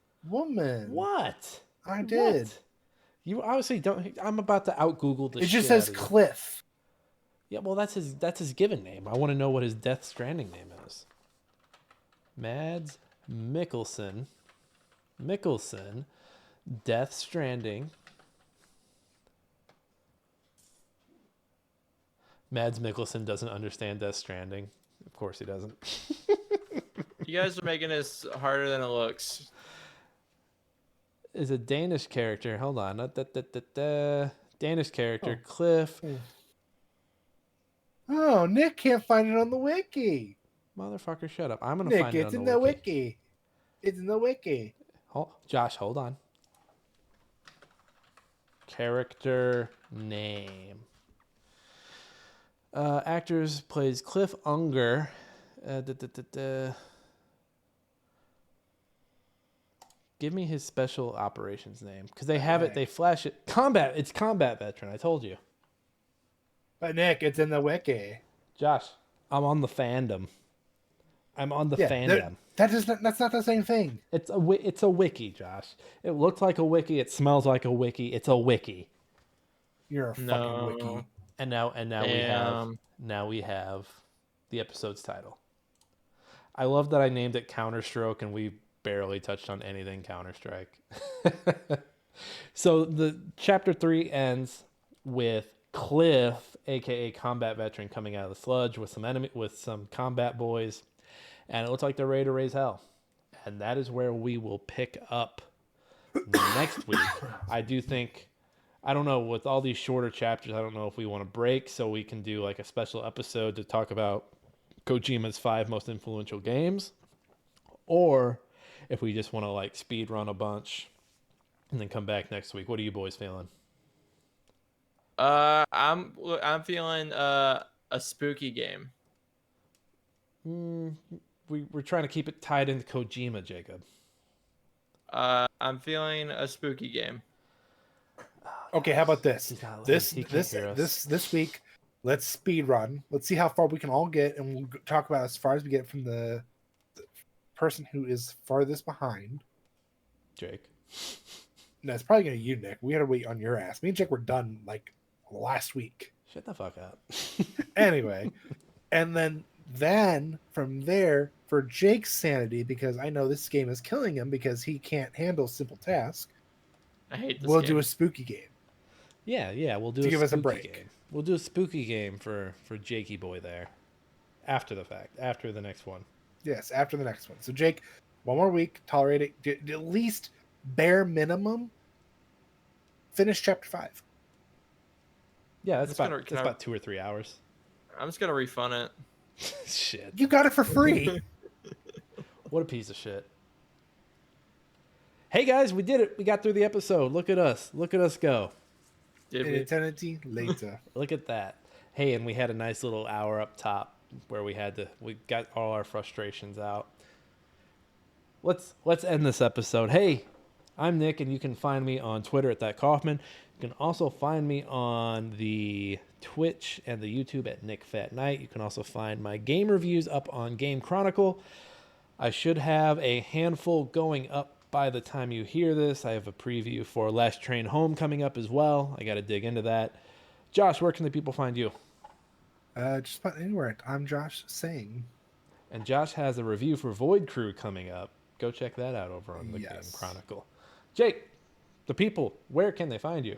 What? I did. What? You obviously don't. I'm about to out Google the. It just says Cliff. Yeah, well, that's his given name. I want to know what his Death Stranding name is. Mads Mikkelsen. Death Stranding. Mads Mikkelsen doesn't understand Death Stranding. Of course he doesn't. You guys are making this harder than it looks. Is a Danish character. Hold on. Danish character. Cliff. Oh, Nick can't find it on the wiki. Motherfucker, shut up. I'm going to Nick, find it on it's in the the wiki. wiki. It's in the wiki. Josh, hold on. Character name. Actors plays Cliff Unger. Give me his special operations name, because they have it. They flash it. It's Combat Veteran. I told you. But Nick, it's in the wiki. Josh, I'm on the fandom. I'm on the fandom. That's not the same thing. It's a wiki, Josh. It looks like a wiki. It smells like a wiki. It's a wiki. You're a fucking wiki. And now Damn. we have the episode's title. I love that I named it Counter-Stroke and we barely touched on anything Counter-Strike. So the chapter 3 ends with Cliff, aka combat veteran, coming out of the sludge with some combat boys, and it looks like they're ready to raise hell. And that is where we will pick up next week. I don't know, with all these shorter chapters, I don't know if we want to break so we can do like a special episode to talk about Kojima's 5 most influential games, or if we just want to like speed run a bunch and then come back next week. What are you boys feeling? I'm feeling a spooky game. We're trying to keep it tied into Kojima, Jacob. I'm feeling a spooky game. Okay, how about this? He can't hear us. This week, let's speed run. Let's see how far we can all get, and we'll talk about as far as we get from the person who is farthest behind. Jake. No, it's probably gonna be you, Nick. We had to wait on your ass. Me and Jake were done like last week. Shut the fuck up. Anyway, and then from there, for Jake's sanity, because I know this game is killing him because he can't handle simple tasks, I hate this we'll game. do a spooky game. Yeah, we'll do To a give us a spooky break. game. We'll do a spooky game for Jakey boy there. After the fact, after the next one. Yes, after the next one. So Jake, one more week, tolerate it. At least bare minimum, finish chapter 5. Yeah, that's Can about 2 or 3 hours. I'm just gonna refund it. Shit. You got it for free. What a piece of shit. Hey guys, we did it. We got through the episode. Look at us. Look at us go. Did An we? eternity later. Look at that. Hey, and we had a nice little hour up top where we got all our frustrations out. Let's end this episode. Hey, I'm Nick, and you can find me on Twitter at That Kaufman. You can also find me on the Twitch and the YouTube at Nick Fat Knight. You can also find my game reviews up on Game Chronicle. I should have a handful going up by the time you hear this. I have a preview for Last Train Home coming up as well. I got to dig into that. Josh, where can the people find you? Just about anywhere. I'm Josh saying. And Josh has a review for Void Crew coming up. Go check that out over on the Game Yes. Chronicle. Jake, the people, where can they find you?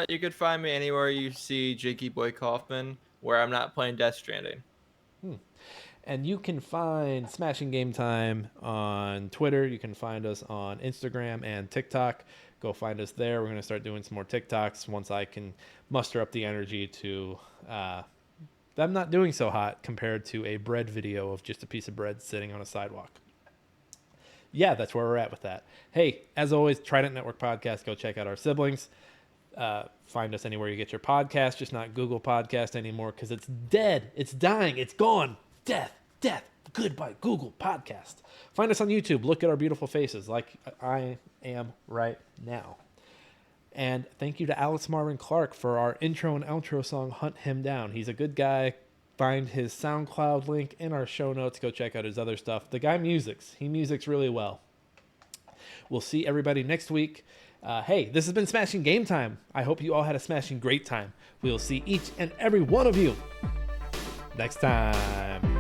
You could find me anywhere you see Jakey Boy Kaufman, where I'm not playing Death Stranding. And you can find Smashing Game Time on Twitter. You can find us on Instagram and TikTok. Go find us there. We're going to start doing some more TikToks once I can muster up the energy to them not doing so hot compared to a bread video of just a piece of bread sitting on a sidewalk. Yeah, that's where we're at with that. Hey, as always, Trident Network Podcast. Go check out our siblings. Find us anywhere you get your podcast, just not Google Podcast anymore because it's dead. It's dying. It's gone. Death. Goodbye, Google Podcast. Find us on YouTube. Look at our beautiful faces like I am right now. And thank you to Alex Marvin Clark for our intro and outro song, Hunt Him Down. He's a good guy. Find his SoundCloud link in our show notes. Go check out his other stuff. The guy musics. He musics really well. We'll see everybody next week. Hey, this has been Smashing Game Time. I hope you all had a smashing great time. We'll see each and every one of you next time.